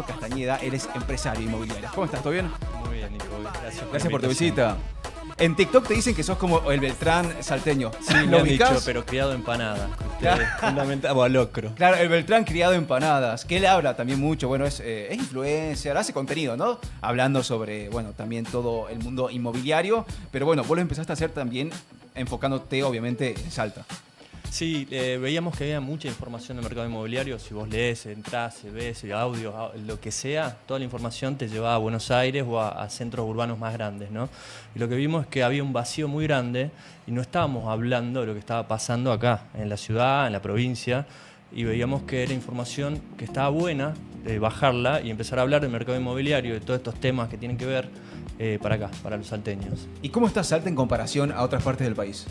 Pablo Castañeda, él es empresario inmobiliario. ¿Cómo estás? ¿Todo bien? Muy bien, Nico. Gracias por tu visita. En TikTok te dicen que sos como el Beltrán salteño. Sí, me han dicho, pero criado empanada. Fundamental, o locro. Claro, el Beltrán criado empanadas, que él habla también mucho, bueno, es influencer, hace contenido, ¿no? Hablando sobre, bueno, también todo el mundo inmobiliario, pero bueno, vos lo empezaste a hacer también enfocándote, obviamente, en Salta. Sí, veíamos que había mucha información del mercado inmobiliario. Si vos lees, entrás, ves audios, lo que sea, toda la información te llevaba a Buenos Aires o a centros urbanos más grandes, ¿no? Y lo que vimos es que había un vacío muy grande y no estábamos hablando de lo que estaba pasando acá, en la ciudad, en la provincia, y veíamos que era información que estaba buena de bajarla y empezar a hablar del mercado inmobiliario, de todos estos temas que tienen que ver para acá, para los salteños. ¿Y cómo está Salta en comparación a otras partes del país?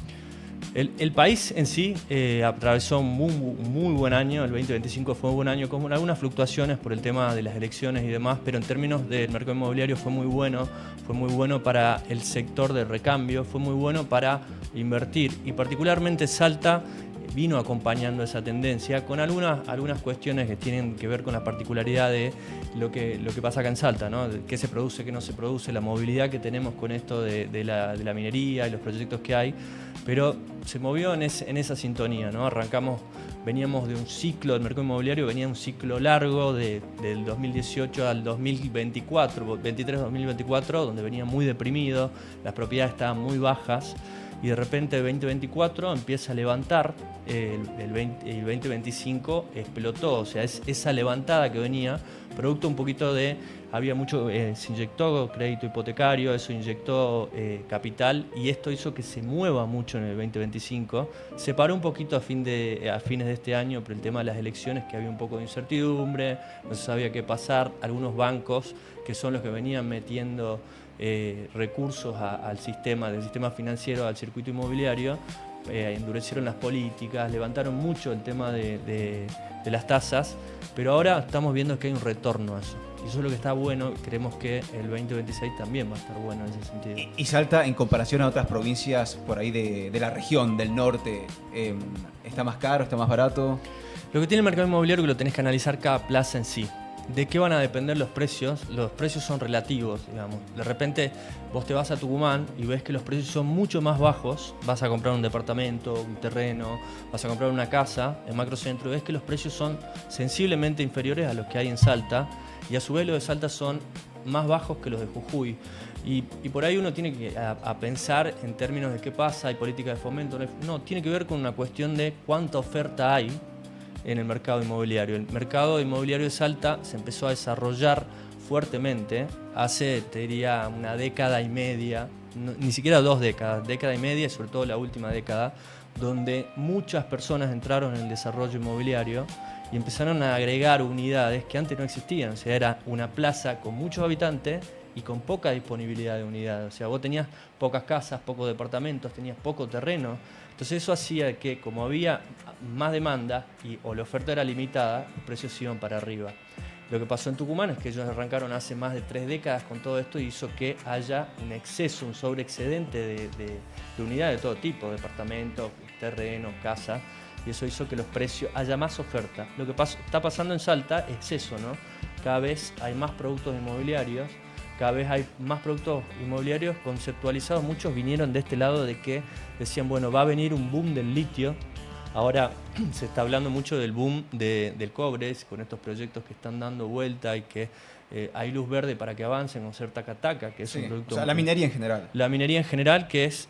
El país en sí atravesó un muy buen año, el 2025 fue un buen año, con algunas fluctuaciones por el tema de las elecciones y demás, pero en términos del mercado inmobiliario fue muy bueno para el sector de recambio, fue muy bueno para invertir y particularmente Salta vino acompañando esa tendencia con algunas cuestiones que tienen que ver con la particularidad de lo que pasa acá en Salta, ¿no? De qué se produce, qué no se produce, la movilidad que tenemos con esto de la minería y los proyectos que hay, pero se movió en esa sintonía, ¿no? Veníamos de un ciclo del mercado inmobiliario, venía un ciclo largo del 2018 al 2024, 23-2024, donde venía muy deprimido, las propiedades estaban muy bajas, y de repente el 2024 empieza a levantar, el 2025 explotó, o sea, es esa levantada que venía, producto un poquito de, había mucho, se inyectó crédito hipotecario, eso inyectó capital y esto hizo que se mueva mucho en el 2025. Se paró un poquito a fines de este año por el tema de las elecciones, que había un poco de incertidumbre, no se sabía qué pasar, algunos bancos que son los que venían metiendo recursos del sistema financiero, al circuito inmobiliario, endurecieron las políticas, levantaron mucho el tema de las tasas, pero ahora estamos viendo que hay un retorno a eso. Y eso es lo que está bueno, creemos que el 2026 también va a estar bueno en ese sentido. ¿Y Salta, en comparación a otras provincias por ahí de la región, del norte, está más caro, está más barato? Lo que tiene el mercado inmobiliario es que lo tenés que analizar cada plaza en sí. ¿De qué van a depender los precios? Los precios son relativos, digamos. De repente vos te vas a Tucumán y ves que los precios son mucho más bajos. Vas a comprar un departamento, un terreno, vas a comprar una casa en macrocentro y ves que los precios son sensiblemente inferiores a los que hay en Salta. Y a su vez los de Salta son más bajos que los de Jujuy. Y por ahí uno tiene que pensar en términos de qué pasa, hay política de fomento. No, tiene que ver con una cuestión de cuánta oferta hay en el mercado inmobiliario. El mercado inmobiliario de Salta se empezó a desarrollar fuertemente hace, te diría, una década y media, ni siquiera 2 décadas, década y media y sobre todo la última década, donde muchas personas entraron en el desarrollo inmobiliario y empezaron a agregar unidades que antes no existían. O sea, era una plaza con muchos habitantes y con poca disponibilidad de unidades. O sea, vos tenías pocas casas, pocos departamentos, tenías poco terreno. Entonces eso hacía que, como había más demanda o la oferta era limitada, los precios iban para arriba. Lo que pasó en Tucumán es que ellos arrancaron hace más de 3 décadas con todo esto y hizo que haya un exceso, un sobreexcedente de unidades de todo tipo, departamentos, terrenos, casas, y eso hizo que los precios, haya más oferta. Lo que está pasando en Salta es eso, ¿no? Cada vez hay más productos inmobiliarios, cada vez hay más productos inmobiliarios conceptualizados. Muchos vinieron de este lado de que decían, bueno, va a venir un boom del litio. Ahora se está hablando mucho del boom del cobre, con estos proyectos que están dando vuelta y que hay luz verde para que avancen, con ser Taca-Taca, que es un producto... O sea, la minería en general. La minería en general, que es...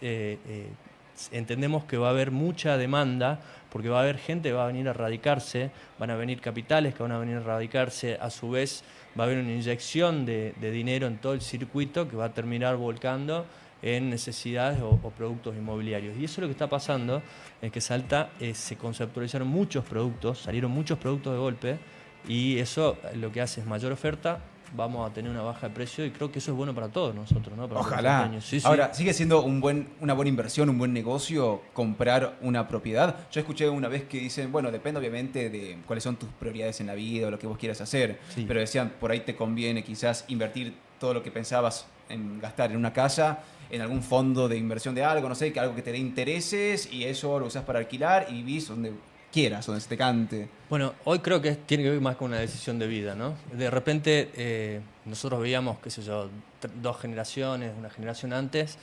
entendemos que va a haber mucha demanda porque va a haber gente que va a venir a radicarse, van a venir capitales que van a venir a radicarse, a su vez va a haber una inyección de dinero en todo el circuito que va a terminar volcando en necesidades o productos inmobiliarios. Y eso es lo que está pasando, es que Salta se conceptualizaron muchos productos, salieron muchos productos de golpe y eso lo que hace es mayor oferta, vamos a tener una baja de precio y creo que eso es bueno para todos nosotros, ¿no? Para Ojalá. Sí, Ahora, ¿sigue siendo una buena inversión, un buen negocio comprar una propiedad? Yo escuché una vez que dicen, bueno, depende obviamente de cuáles son tus prioridades en la vida o lo que vos quieras hacer, sí. Pero decían, por ahí te conviene quizás invertir todo lo que pensabas en gastar en una casa, en algún fondo de inversión de algo, no sé, algo que te dé intereses y eso lo usás para alquilar y vivís donde quieras, donde se te cante. Bueno, hoy creo que tiene que ver más con una decisión de vida, ¿no? De repente nosotros veíamos, qué sé yo, dos generaciones, una generación antes,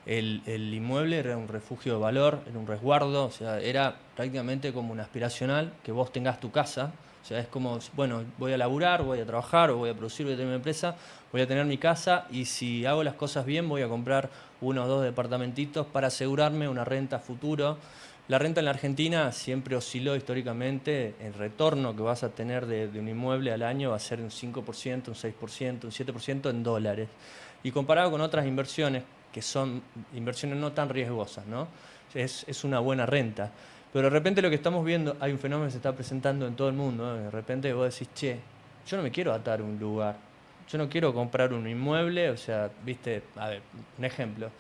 el inmueble era un refugio de valor, era un resguardo, o sea, era prácticamente como un aspiracional que vos tengas tu casa. O sea, es como, bueno, voy a laburar, voy a trabajar, o voy a producir, voy a tener una empresa, voy a tener mi casa y si hago las cosas bien voy a comprar uno o dos departamentitos para asegurarme una renta futuro. La renta en la Argentina siempre osciló históricamente. El retorno que vas a tener de un inmueble al año va a ser un 5%, un 6%, un 7% en dólares. Y comparado con otras inversiones, que son inversiones no tan riesgosas, ¿no? Es una buena renta. Pero de repente lo que estamos viendo, hay un fenómeno que se está presentando en todo el mundo, ¿no? De repente vos decís, che, yo no me quiero atar a un lugar. Yo no quiero comprar un inmueble, o sea, viste, a ver, un ejemplo.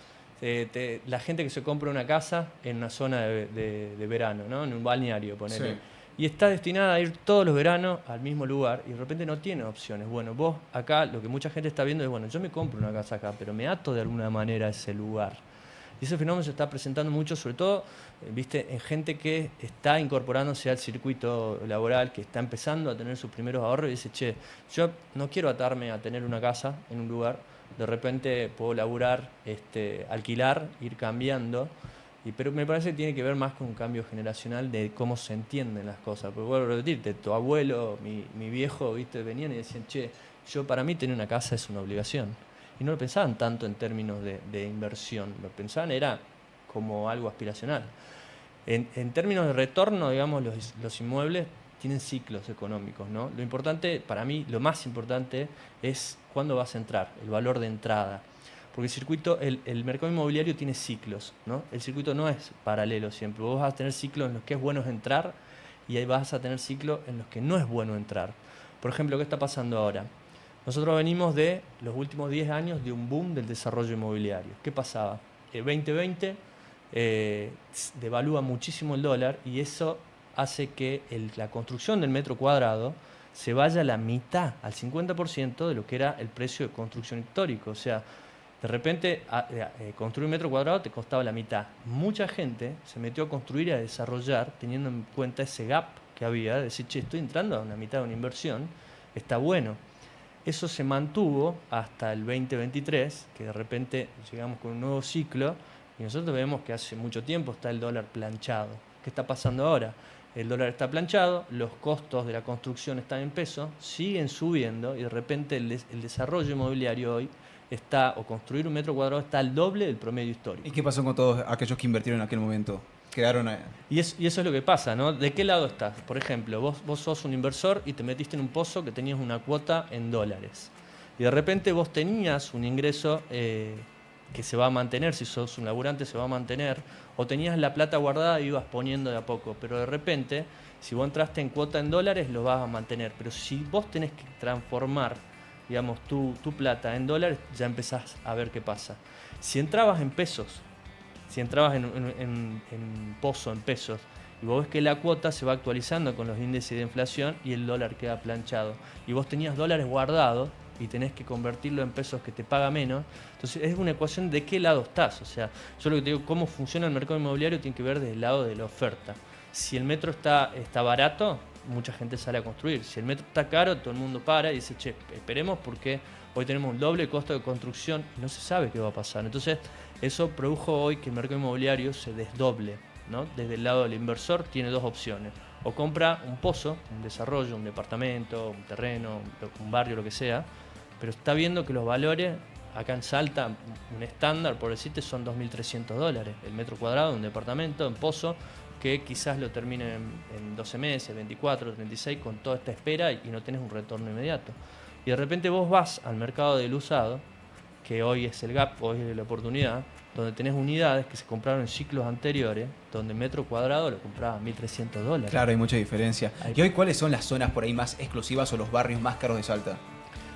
La gente que se compra una casa en una zona de verano, ¿no? En un balneario, ponele. Sí. Y está destinada a ir todos los veranos al mismo lugar y de repente no tiene opciones. Bueno, vos acá lo que mucha gente está viendo es, bueno, yo me compro una casa acá, pero me ato de alguna manera a ese lugar. Y ese fenómeno se está presentando mucho, sobre todo, viste, en gente que está incorporándose al circuito laboral, que está empezando a tener sus primeros ahorros y dice, che, yo no quiero atarme a tener una casa en un lugar, de repente puedo laburar, alquilar, ir cambiando, pero me parece que tiene que ver más con un cambio generacional de cómo se entienden las cosas. Porque vuelvo a repetirte, tu abuelo, mi viejo, viste, venían y decían, che, para mí tener una casa es una obligación. Y no lo pensaban tanto en términos de inversión, lo pensaban era como algo aspiracional. En términos de retorno, digamos, los inmuebles tienen ciclos económicos, ¿no? Lo importante, para mí, lo más importante es cuándo vas a entrar, el valor de entrada. Porque el mercado inmobiliario tiene ciclos, ¿no? El circuito no es paralelo siempre. Vos vas a tener ciclos en los que es bueno entrar y ahí vas a tener ciclos en los que no es bueno entrar. Por ejemplo, ¿qué está pasando ahora? Nosotros venimos de los últimos 10 años de un boom del desarrollo inmobiliario. ¿Qué pasaba? El 2020 devalúa muchísimo el dólar y eso hace que la construcción del metro cuadrado se vaya a la mitad, al 50% de lo que era el precio de construcción histórico. O sea, de repente construir un metro cuadrado te costaba la mitad. Mucha gente se metió a construir y a desarrollar teniendo en cuenta ese gap que había, de decir, che, estoy entrando a una mitad de una inversión, está bueno. Eso se mantuvo hasta el 2023, que de repente llegamos con un nuevo ciclo y nosotros vemos que hace mucho tiempo está el dólar planchado. ¿Qué está pasando ahora? El dólar está planchado, los costos de la construcción están en peso, siguen subiendo y de repente el desarrollo inmobiliario hoy está, o construir un metro cuadrado está al doble del promedio histórico. ¿Y qué pasó con todos aquellos que invirtieron en aquel momento? Quedaron ahí. Y eso es lo que pasa, ¿no? ¿De qué lado estás? Por ejemplo, vos sos un inversor y te metiste en un pozo que tenías una cuota en dólares. Y de repente vos tenías un ingreso que se va a mantener, si sos un laburante se va a mantener, o tenías la plata guardada y ibas poniendo de a poco. Pero de repente, si vos entraste en cuota en dólares, lo vas a mantener. Pero si vos tenés que transformar, digamos, tu plata en dólares, ya empezás a ver qué pasa. Si entrabas en pesos, si entrabas en pozo, en pesos, y vos ves que la cuota se va actualizando con los índices de inflación y el dólar queda planchado, y vos tenías dólares guardados y tenés que convertirlo en pesos que te paga menos, entonces es una ecuación de qué lado estás. O sea, yo lo que te digo, cómo funciona el mercado inmobiliario tiene que ver desde el lado de la oferta. Si el metro está barato, mucha gente sale a construir. Si el metro está caro, todo el mundo para y dice, che, esperemos porque hoy tenemos un doble costo de construcción y no se sabe qué va a pasar. Entonces, eso produjo hoy que el mercado inmobiliario se desdoble, ¿no? Desde el lado del inversor tiene dos opciones. O compra un pozo, un desarrollo, un departamento, un terreno, un barrio, lo que sea, pero está viendo que los valores, acá en Salta, un estándar, por decirte, son $2.300 el metro cuadrado de un departamento en pozo, que quizás lo termine en 12 meses, 24, 36, con toda esta espera y no tenés un retorno inmediato. Y de repente vos vas al mercado del usado, que hoy es el gap, hoy es la oportunidad, donde tenés unidades que se compraron en ciclos anteriores, donde el metro cuadrado lo compraba a $1.300. Claro, hay mucha diferencia. ¿Y hoy cuáles son las zonas por ahí más exclusivas o los barrios más caros de Salta?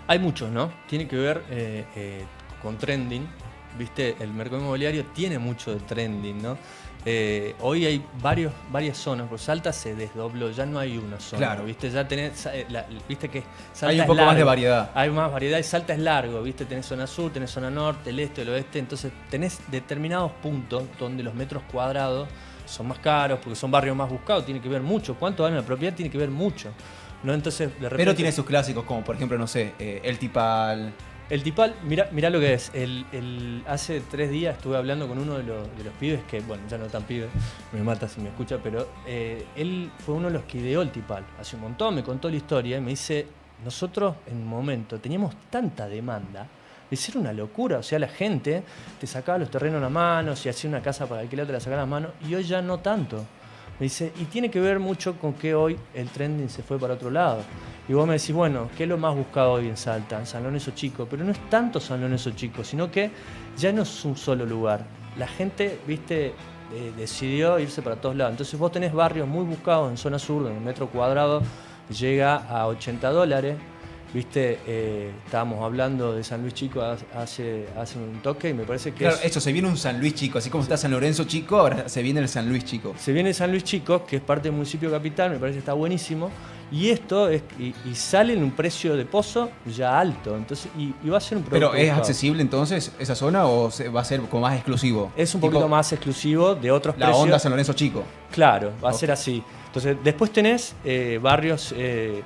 Hay muchos, ¿no? Tiene que ver con trending. ¿Viste? El mercado inmobiliario tiene mucho de trending, ¿no? Hoy hay varias zonas, por Salta se desdobló, ya no hay una zona, claro. ¿Viste? Ya tenés, viste que Salta hay un poco más de variedad. Hay más variedad y Salta es largo, ¿viste? Tenés zona sur, tenés zona norte, el este, el oeste, entonces tenés determinados puntos donde los metros cuadrados son más caros, porque son barrios más buscados, tiene que ver mucho. ¿Cuánto vale una propiedad? Tiene que ver mucho. ¿No? Entonces, de repente, Pero tiene sus clásicos, como por ejemplo, no sé, el Tipal. el tipal, mirá lo que es. Hace 3 días estuve hablando con uno de los pibes, que bueno, ya no tan pibe, me mata si me escucha, pero él fue uno de los que ideó el tipal. Hace un montón, me contó la historia y me dice, nosotros en un momento teníamos tanta demanda, de ser una locura. O sea, la gente te sacaba los terrenos a la mano, si hacía una casa para alquilar te la sacaba a la mano, y hoy ya no tanto. Me dice, y tiene que ver mucho con que hoy el trending se fue para otro lado. Y vos me decís, bueno, ¿qué es lo más buscado hoy en Salta? En San Lorenzo Chico. Pero no es tanto San Lorenzo Chico, sino que ya no es un solo lugar. La gente, viste, decidió irse para todos lados. Entonces vos tenés barrios muy buscados en zona sur, donde el metro cuadrado llega a $80. Viste, estábamos hablando de San Luis Chico hace un toque y me parece que Claro, eso, se viene un San Luis Chico, así como está San Lorenzo Chico, ahora se viene el San Luis Chico. se viene San Luis Chico, que es parte del municipio capital, me parece que está buenísimo. Y esto es y sale en un precio de pozo ya alto. Entonces, y va a ser un producto. Pero ¿es buscado. accesible entonces esa zona o va a ser como más exclusivo? Es un Tipo, poquito más exclusivo de otros la precios. onda San Lorenzo Chico. Claro, va a Ok. ser así. Entonces, después tenés barrios que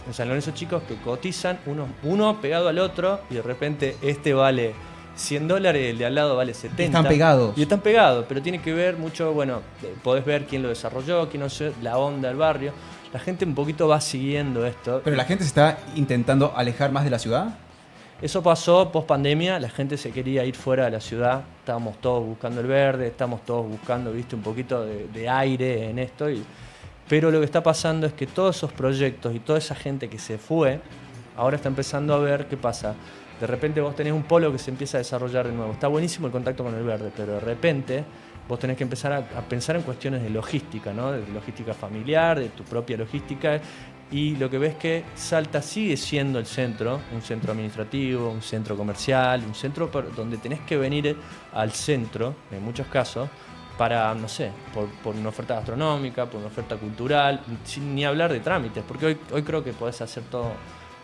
en San Lorenzo chicos que cotizan uno pegado al otro y de repente este vale $100, el de al lado vale 70. Están pegados. Y están pegados, pero tiene que ver mucho, bueno, podés ver quién lo desarrolló, quién no sé, la onda del barrio. La gente un poquito va siguiendo esto. Pero la gente se está intentando alejar más de la ciudad. Eso pasó post pandemia, la gente se quería ir fuera de la ciudad, estábamos todos buscando el verde, estamos todos buscando, viste, un poquito de aire en esto. Pero lo que está pasando es que todos esos proyectos y toda esa gente que se fue, ahora está empezando a ver qué pasa. De repente vos tenés un polo que se empieza a desarrollar de nuevo. Está buenísimo el contacto con el verde, pero de repente vos tenés que empezar a pensar en cuestiones de logística, ¿no? De logística familiar, de tu propia logística. Y lo que ves que Salta sigue siendo el centro, un centro administrativo, un centro comercial, un centro donde tenés que venir al centro, en muchos casos, para, no sé, por una oferta gastronómica, por una oferta cultural, sin ni hablar de trámites, porque hoy creo que podés hacer todo,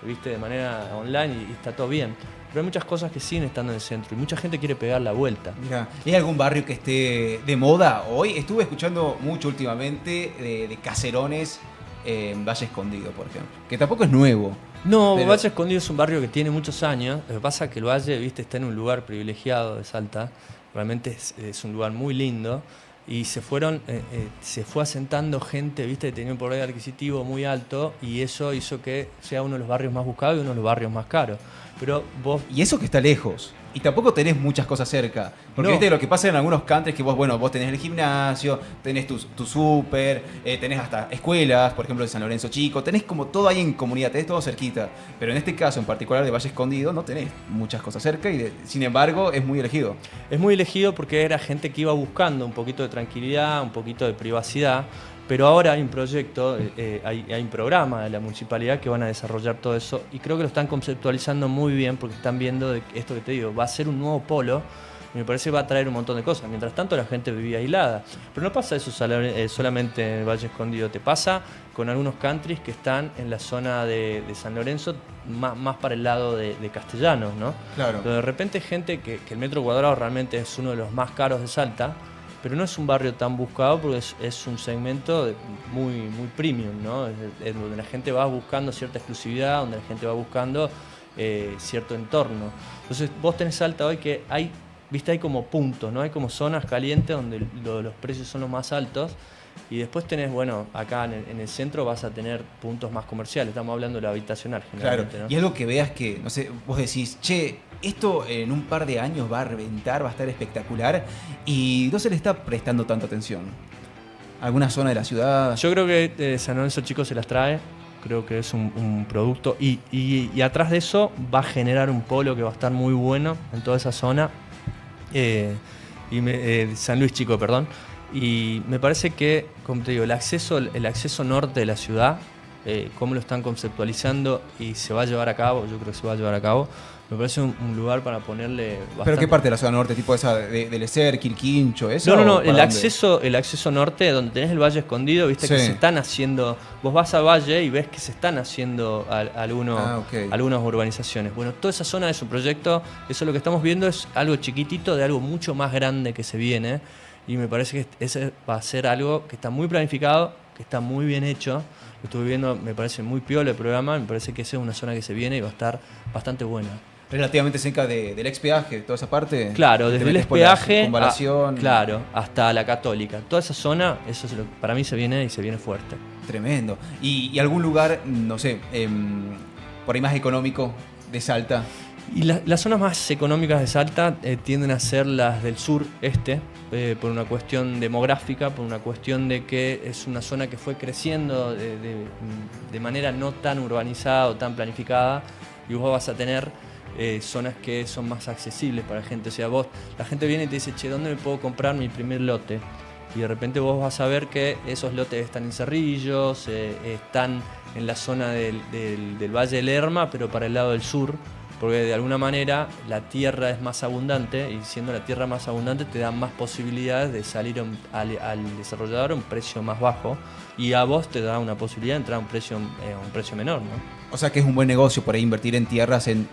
viste, de manera online y está todo bien. Pero hay muchas cosas que siguen estando en el centro y mucha gente quiere pegar la vuelta. Mira, ¿hay algún barrio que esté de moda hoy? Estuve escuchando mucho últimamente de caserones en Valle Escondido, por ejemplo, que tampoco es nuevo. No, Pero- Valle Escondido es un barrio que tiene muchos años. Lo que pasa es que el Valle, viste, está en un lugar privilegiado de Salta. Realmente es un lugar muy lindo. Y se fue asentando gente, viste, que tenía un poder adquisitivo muy alto. Y eso hizo que sea uno de los barrios más buscados y uno de los barrios más caros. Pero vos... Y eso que está lejos. Y tampoco tenés muchas cosas cerca. Porque No. viste lo que pasa en algunos countries que vos tenés el gimnasio, tenés tu súper, tenés hasta escuelas, por ejemplo de San Lorenzo Chico, tenés como todo ahí en comunidad, tenés todo cerquita. Pero en este caso en particular de Valle Escondido no tenés muchas cosas cerca y sin embargo es muy elegido. Es muy elegido porque era gente que iba buscando un poquito de tranquilidad, un poquito de privacidad, pero ahora hay un proyecto, hay un programa de la municipalidad que van a desarrollar todo eso y creo que lo están conceptualizando muy bien porque están viendo de esto que te digo, va a ser un nuevo polo y me parece que va a traer un montón de cosas. Mientras tanto la gente vivía aislada, pero no pasa eso solamente en el Valle Escondido, te pasa con algunos countries que están en la zona de San Lorenzo, más para el lado de Castellanos, ¿no? Claro. Pero de repente hay gente que el metro cuadrado realmente es uno de los más caros de Salta, pero no es un barrio tan buscado porque es un segmento muy premium, ¿no? Es donde la gente va buscando cierta exclusividad, donde la gente va buscando cierto entorno. Entonces vos tenés Salta hoy que hay como puntos, ¿no? Hay como zonas calientes donde los precios son los más altos. Y después tenés, bueno, acá en el centro vas a tener puntos más comerciales. Estamos hablando de lo habitacional Claro. generalmente, ¿no? Y algo que veas que, no sé, vos decís, che, esto en un par de años va a reventar, va a estar espectacular y no se le está prestando tanta atención. ¿Alguna zona de la ciudad? Yo creo que San Lorenzo Chico se las trae, creo que es un producto y atrás de eso va a generar un polo que va a estar muy bueno en toda esa zona, San Luis Chico, perdón, y me parece que, como te digo, el acceso norte de la ciudad, cómo lo están conceptualizando y se va a llevar a cabo, yo creo que se va a llevar a cabo, me parece un lugar para ponerle bastante... ¿Pero qué parte de la ciudad norte? ¿Tipo esa de Lecer, Quirquincho, eso? No, ¿O el para acceso norte, donde tenés el Valle Escondido, viste que Sí. se están haciendo... Vos vas a Valle y ves que se están haciendo algunas urbanizaciones. Bueno, toda esa zona es un proyecto, eso lo que estamos viendo es algo chiquitito de algo mucho más grande que se viene. y me parece que ese va a ser algo que está muy planificado, que está muy bien hecho. Lo estuve viendo, me parece muy piola el programa, me parece que esa es una zona que se viene y va a estar bastante buena. Relativamente cerca del ex peaje, toda esa parte. Claro, desde el ex peaje claro, hasta la Católica. Toda esa zona, eso es para mí se viene y se viene fuerte. Tremendo. ¿Y algún lugar, no sé, por ahí más económico de Salta? Y las zonas más económicas de Salta tienden a ser las del sur-este, por una cuestión demográfica, por una cuestión de que es una zona que fue creciendo de manera no tan urbanizada o tan planificada, y vos vas a tener zonas que son más accesibles para la gente. O sea, la gente viene y te dice, che, ¿dónde me puedo comprar mi primer lote? Y de repente vos vas a ver que esos lotes están en Cerrillos, están en la zona del Valle del Lerma, pero para el lado del sur, porque de alguna manera la tierra es más abundante, y siendo la tierra más abundante te da más posibilidades de salir al desarrollador a un precio más bajo, y a vos te da una posibilidad de entrar a un precio menor, ¿no? O sea que es un buen negocio por ahí invertir en tierras en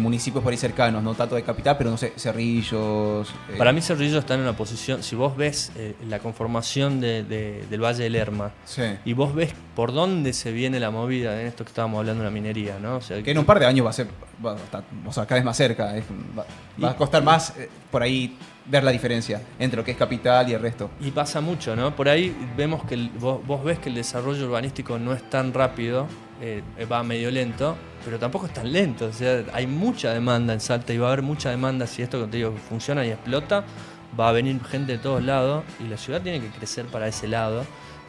municipios por ahí cercanos, no tanto de capital, pero no sé, Cerrillos. Para mí Cerrillos está en una posición, si vos ves la conformación del Valle del Lerma, sí, y vos ves por dónde se viene la movida en esto que estábamos hablando de la minería, ¿no? O sea, que en un par de años va a ser, o sea, cada vez más cerca, va a costar más por ahí ver la diferencia entre lo que es capital y el resto. Y pasa mucho, ¿no? Por ahí vemos que vos ves que el desarrollo urbanístico no es tan rápido, va medio lento, pero tampoco es tan lento. O sea, hay mucha demanda en Salta y va a haber mucha demanda. Si esto que te digo funciona y explota, va a venir gente de todos lados y la ciudad tiene que crecer para ese lado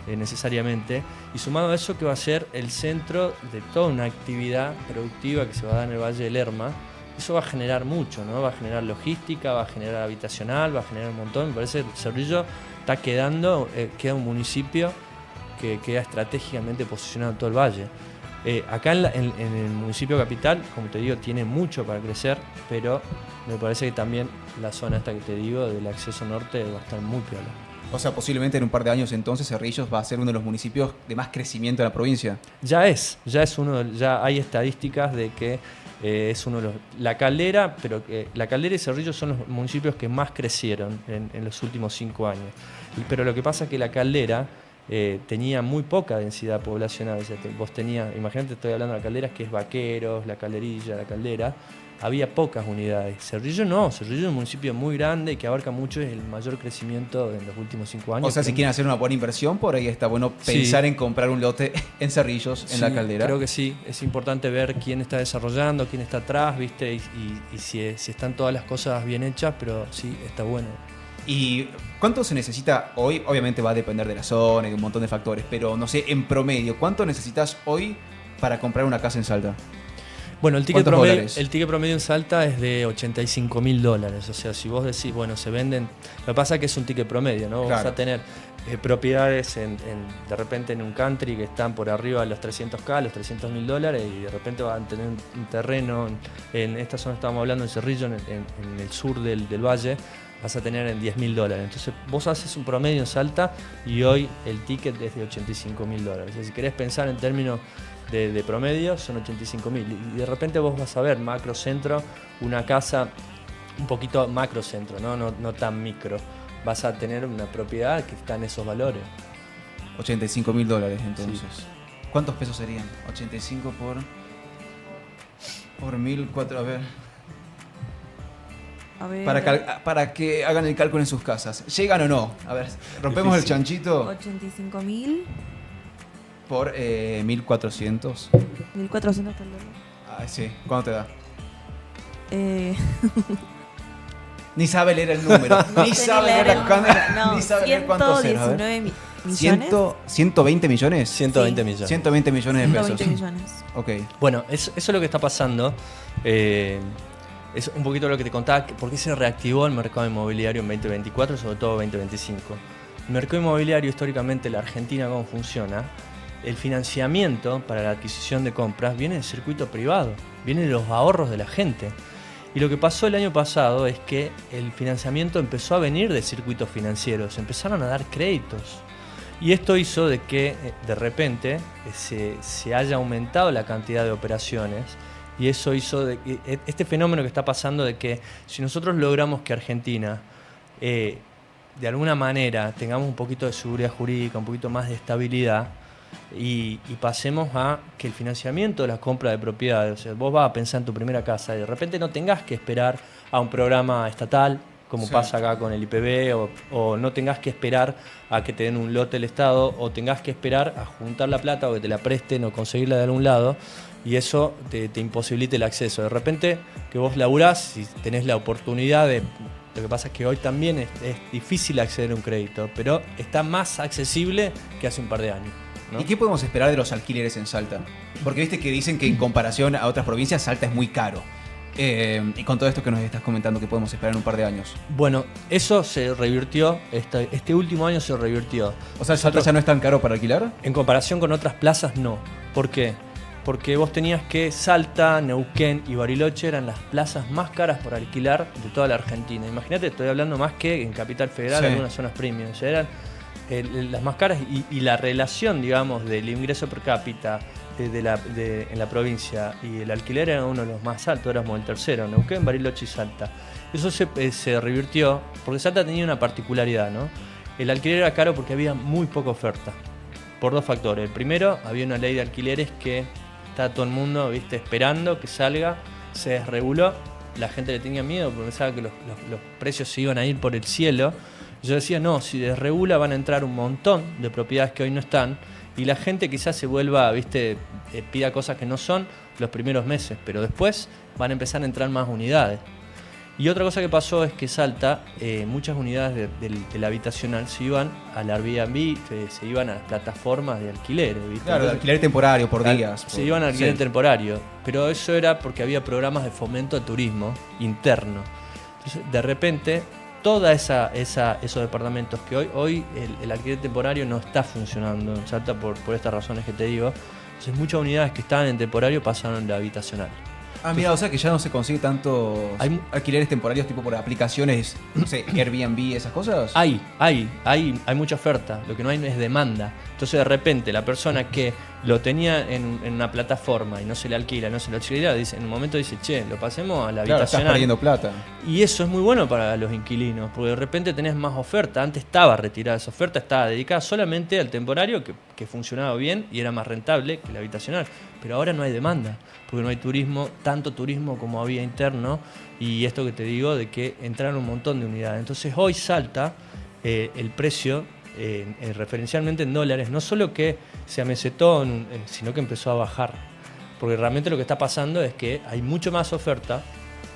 necesariamente. Y sumado a eso, que va a ser el centro de toda una actividad productiva que se va a dar en el Valle del Lerma. Eso va a generar mucho, ¿no? Va a generar logística, va a generar habitacional, va a generar un montón. Me parece que Cerrillo queda un municipio que queda estratégicamente posicionado en todo el valle. Acá en el municipio capital, como te digo, tiene mucho para crecer, pero me parece que también la zona esta que te digo del acceso norte va a estar muy piola. O sea, posiblemente en un par de años entonces Cerrillos va a ser uno de los municipios de más crecimiento de la provincia. Ya hay estadísticas de que es uno de La Caldera, pero que La Caldera y Cerrillos son los municipios que más crecieron en los últimos 5 años. Pero lo que pasa es que La Caldera tenía muy poca densidad poblacional. O sea, vos tenías, imagínate, estoy hablando de La Caldera, que es Vaqueros, La Calderilla, La Caldera, había pocas unidades. Cerrillo no, Cerrillo es un municipio muy grande y que abarca mucho, es el mayor crecimiento en los últimos 5 años. O sea, si quieren hacer una buena inversión, por ahí está bueno pensar en comprar un lote en Cerrillos, en La Caldera. Creo que sí, es importante ver quién está desarrollando, quién está atrás, ¿viste? Y si están todas las cosas bien hechas, pero sí, está bueno. ¿Y cuánto se necesita hoy? Obviamente va a depender de la zona y de un montón de factores, pero no sé, en promedio, ¿cuánto necesitas hoy para comprar una casa en Salta? Bueno, el ticket promedio en Salta es de $85.000. O sea, si vos decís, bueno, se venden... Lo que pasa es que es un ticket promedio, ¿no? Claro. Vas a tener propiedades de repente en un country que están por arriba de los 300K, los $300.000, y de repente van a tener un terreno en esta zona, estábamos hablando en Cerrillo, en el sur del valle, vas a tener en $10.000. Entonces vos haces un promedio en Salta y hoy el ticket es de $85.000. O sea, si querés pensar en términos de promedio, son $85.000. Y de repente vos vas a ver macrocentro, una casa un poquito macrocentro, no tan micro. Vas a tener una propiedad que está en esos valores. $85.000 entonces. Sí. ¿Cuántos pesos serían? 85 por 1.004, a ver. Para que hagan el cálculo en sus casas. ¿Llegan o no? A ver, rompemos difícil. El chanchito. 85.000 por 1.400. 1.400 hasta el dólar. Ah, sí. ¿Cuánto te da? Ni sabe leer el número. Ni sabe leer cuántos ceros. 119 millones. ¿120 millones? 120 millones. 120 millones de pesos. 120 millones. Ok. Bueno, eso es lo que está pasando. Es un poquito lo que te contaba, por qué se reactivó el mercado inmobiliario en 2024, sobre todo 2025. El mercado inmobiliario, históricamente, la Argentina, ¿cómo funciona? El financiamiento para la adquisición de compras viene del circuito privado, viene de los ahorros de la gente. Y lo que pasó el año pasado es que el financiamiento empezó a venir de circuitos financieros, empezaron a dar créditos. Y esto hizo de que de repente se haya aumentado la cantidad de operaciones. Y eso hizo este fenómeno que está pasando de que si nosotros logramos que Argentina de alguna manera tengamos un poquito de seguridad jurídica, un poquito más de estabilidad y pasemos a que el financiamiento de la compra de propiedades, o sea, vos vas a pensar en tu primera casa y de repente no tengas que esperar a un programa estatal, como pasa acá con el IPB, o no tengas que esperar a que te den un lote del Estado, o tengas que esperar a juntar la plata o que te la presten o conseguirla de algún lado, y eso te imposibilite el acceso. De repente que vos laburás y tenés la oportunidad de... Lo que pasa es que hoy también es difícil acceder a un crédito, pero está más accesible que hace un par de años, ¿no? ¿Y qué podemos esperar de los alquileres en Salta? Porque viste que dicen que en comparación a otras provincias, Salta es muy caro. Y con todo esto que nos estás comentando, ¿qué podemos esperar en un par de años? Bueno, eso se revirtió, este último año se revirtió. O sea, ¿Salta ya no es tan caro para alquilar? En comparación con otras plazas, no. ¿Por qué? Porque vos tenías que Salta, Neuquén y Bariloche eran las plazas más caras por alquilar de toda la Argentina. Imagínate, estoy hablando más que en Capital Federal, algunas zonas premium. O sea, eran las más caras y la relación, digamos, del ingreso per cápita en la provincia y el alquiler era uno de los más altos, éramos el tercero, Neuquén, Bariloche y Salta. Eso se revirtió porque Salta tenía una particularidad, ¿no? El alquiler era caro porque había muy poca oferta, por dos factores. El primero, había una ley de alquileres que estaba todo el mundo, viste, esperando que salga, se desreguló, la gente le tenía miedo porque pensaba que los precios se iban a ir por el cielo. Yo decía, no, si desregula van a entrar un montón de propiedades que hoy no están y la gente quizás se vuelva, viste, pida cosas que no son los primeros meses, pero después van a empezar a entrar más unidades. Y otra cosa que pasó es que Salta, muchas unidades del habitacional se iban al Airbnb, se iban a las plataformas de alquileres, ¿viste? Claro, de alquiler temporario por días. Se iban al alquiler temporario, pero eso era porque había programas de fomento al turismo interno. Entonces, de repente, toda esos departamentos que hoy el alquiler temporario no está funcionando en Salta por estas razones que te digo. Entonces, muchas unidades que estaban en temporario pasaron a la habitacional. Ah, mira, o sea que ya no se consigue tantos alquileres temporarios tipo por aplicaciones, no sé, Airbnb, esas cosas. Hay mucha oferta, lo que no hay es demanda. Entonces de repente la persona que lo tenía en una plataforma y no se le alquila, dice, en un momento dice, che, lo pasemos a la habitacional. Estás perdiendo plata. Y eso es muy bueno para los inquilinos, porque de repente tenés más oferta. Antes estaba retirada esa oferta, estaba dedicada solamente al temporario, que funcionaba bien y era más rentable que la habitacional. Pero ahora no hay demanda, porque no hay turismo, tanto turismo como había interno, y esto que te digo de que entraron un montón de unidades. Entonces hoy Salta el precio, referencialmente en dólares, no solo que se amesetó, sino que empezó a bajar. Porque realmente lo que está pasando es que hay mucho más oferta,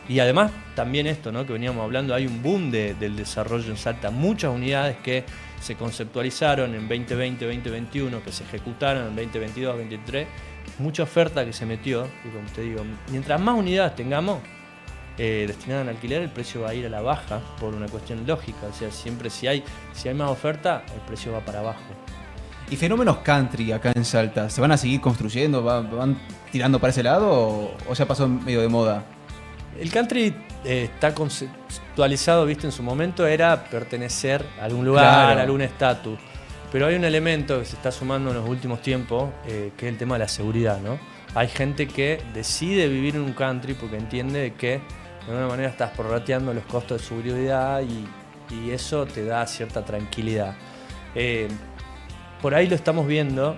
y además también esto, ¿no?, que veníamos hablando, hay un boom del desarrollo en Salta, muchas unidades que se conceptualizaron en 2020, 2021, que se ejecutaron en 2022, 2023, mucha oferta que se metió, y como te digo, mientras más unidades tengamos destinadas al alquiler, el precio va a ir a la baja por una cuestión lógica. O sea, siempre si hay más oferta, el precio va para abajo. ¿Y fenómenos country acá en Salta? ¿Se van a seguir construyendo? ¿Van tirando para ese lado o ya pasó medio de moda? El country está conceptualizado, viste, en su momento era pertenecer a algún lugar, a algún estatus. Pero hay un elemento que se está sumando en los últimos tiempos, que es el tema de la seguridad, ¿no? Hay gente que decide vivir en un country porque entiende que de alguna manera estás prorrateando los costos de seguridad y eso te da cierta tranquilidad. Por ahí lo estamos viendo,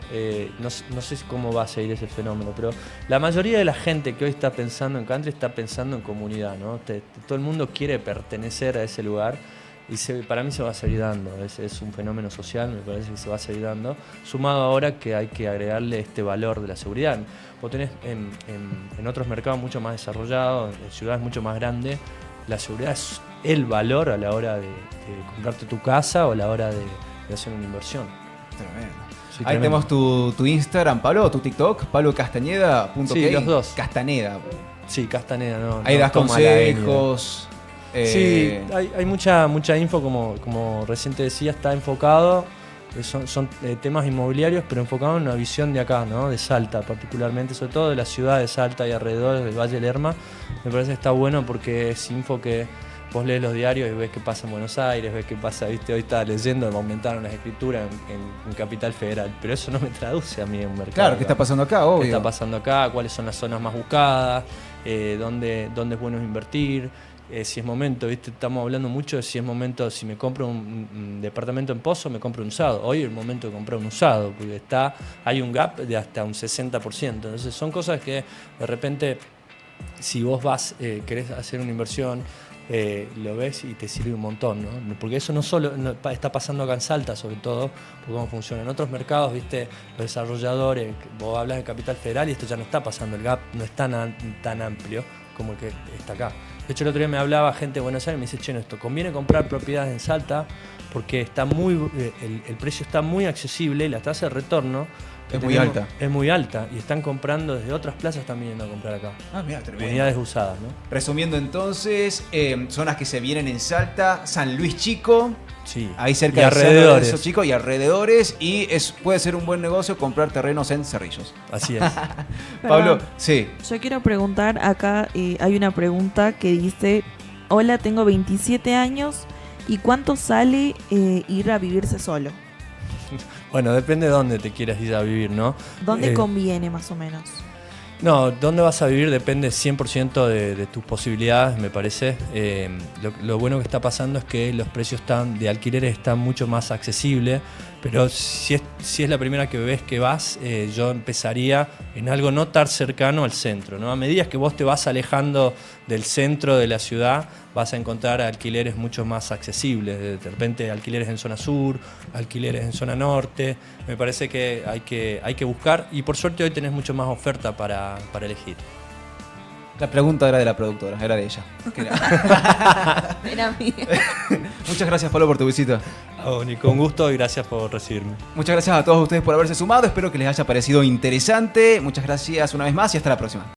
no sé cómo va a seguir ese fenómeno, pero la mayoría de la gente que hoy está pensando en country está pensando en comunidad, ¿no? Todo el mundo quiere pertenecer a ese lugar. Y para mí se va a seguir dando, es un fenómeno social, me parece que se va a seguir dando, sumado ahora que hay que agregarle este valor de la seguridad. Vos tenés en otros mercados mucho más desarrollados, en ciudades mucho más grandes, la seguridad es el valor a la hora de comprarte tu casa o a la hora de hacer una inversión. Tremendo. Sí, ahí tenemos tu Instagram, Pablo, o tu TikTok, pablocastañeda.k. Sí, los dos. Castaneda. Sí, Castaneda, no. Ahí no das toma la ñ. consejos. Sí, hay mucha info, como recién te decía, está enfocado, son temas inmobiliarios, pero enfocado en una visión de acá, ¿no?, de Salta particularmente, sobre todo de la ciudad de Salta y alrededores del Valle Lerma. Me parece que está bueno porque es info que vos lees los diarios y ves qué pasa en Buenos Aires, ves qué pasa, viste, hoy estaba leyendo, aumentaron las escrituras en Capital Federal, pero eso no me traduce a mí en un mercado. Claro, ¿qué está pasando acá? Obvio. ¿Qué está pasando acá? ¿Cuáles son las zonas más buscadas? Dónde es bueno invertir? si es momento, ¿viste? Estamos hablando mucho de si es momento, si me compro un departamento en Pozo, me compro un usado. Hoy es el momento de comprar un usado, porque hay un gap de hasta un 60%. Entonces son cosas que de repente, si vos querés hacer una inversión, lo ves y te sirve un montón, ¿no? Porque eso no solo está pasando acá en Salta, sobre todo, por cómo funciona. En otros mercados, ¿viste? Los desarrolladores, vos hablas de Capital Federal y esto ya no está pasando, el gap no es tan amplio como el que está acá. De hecho, el otro día me hablaba gente de Buenos Aires y me dice, che, esto conviene comprar propiedades en Salta porque el precio está muy accesible y la tasa de retorno es muy alta. Es muy alta y están comprando desde otras plazas también yendo a comprar acá. Mira, tremendo. Unidades usadas, ¿no? Resumiendo entonces, zonas que se vienen en Salta, San Luis Chico, sí, ahí cerca y de alrededores. San Luis Chico y alrededores, y puede ser un buen negocio comprar terrenos en Cerrillos. Así es. Pablo, sí. Yo quiero preguntar, acá hay una pregunta que dice, hola, tengo 27 años, ¿y cuánto sale ir a vivirse solo? Bueno, depende de dónde te quieras ir a vivir, ¿no? ¿Dónde conviene más o menos? No, dónde vas a vivir depende 100% de tus posibilidades, me parece. Lo bueno que está pasando es que los precios de alquileres están mucho más accesibles, pero si es la primera que ves que vas, yo empezaría en algo no tan cercano al centro, ¿no? A medida que vos te vas alejando del centro de la ciudad, vas a encontrar alquileres mucho más accesibles. De repente alquileres en zona sur, alquileres en zona norte. Me parece que hay que buscar y por suerte hoy tenés mucho más oferta para elegir. La pregunta era de la productora, era de ella. Era mía. Muchas gracias, Pablo, por tu visita. Ni con gusto y gracias por recibirme. Muchas gracias a todos ustedes por haberse sumado. Espero que les haya parecido interesante. Muchas gracias una vez más y hasta la próxima.